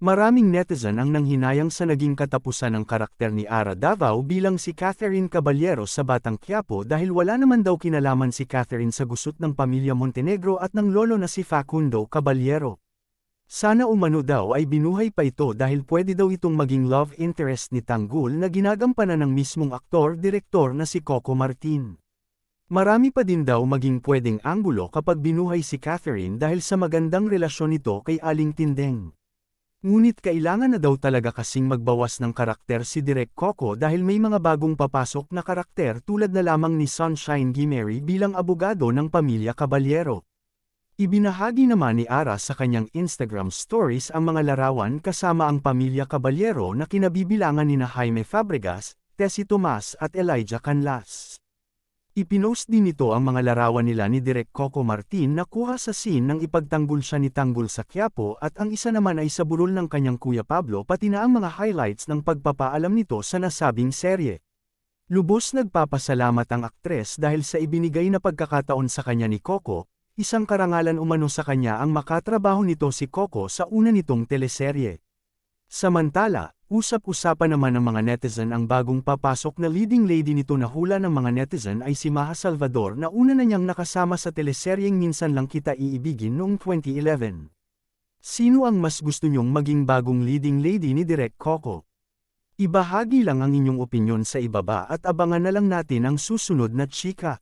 Maraming netizen ang nanghinayang sa naging katapusan ng karakter ni Ara Davao bilang si Catherine Caballero sa Batang Quiapo dahil wala naman daw kinalaman si Catherine sa gusot ng pamilya Montenegro at ng lolo na si Facundo Caballero. Sana umano daw ay binuhay pa ito dahil pwede daw itong maging love interest ni Tanggol na ginagampanan ng mismong aktor-direktor na si Coco Martin. Marami pa din daw maging pwedeng anggulo kapag binuhay si Catherine dahil sa magandang relasyon nito kay Aling Tindeng. Ngunit kailangan na daw talaga kasing magbawas ng karakter si Direk Coco dahil may mga bagong papasok na karakter tulad na lamang ni Sunshine Guimeri bilang abogado ng pamilya Caballero. Ibinahagi naman ni Ara sa kanyang Instagram stories ang mga larawan kasama ang pamilya Caballero na kinabibilangan nina Jaime Fabregas, Tessie Tomas at Elijah Canlas. Ipinost din nito ang mga larawan nila ni Direk Coco Martin na kuha sa scene nang ipagtanggol siya ni Tanggol sa Quiapo at ang isa naman ay sa burol ng kanyang Kuya Pablo pati na ang mga highlights ng pagpapaalam nito sa nasabing serye. Lubos nagpapasalamat ang aktres dahil sa ibinigay na pagkakataon sa kanya ni Coco, isang karangalan umano sa kanya ang makatrabaho nito si Coco sa una nitong teleserye. Samantala, usap-usapan naman ng mga netizen ang bagong papasok na leading lady nito na hula ng mga netizen ay si Maha Salvador na una na niyang nakasama sa teleseryeng Minsan Lang Kita Iibigin noong 2011. Sino ang mas gusto niyong maging bagong leading lady ni Direk Coco? Ibahagi lang ang inyong opinyon sa ibaba at abangan na lang natin ang susunod na chika.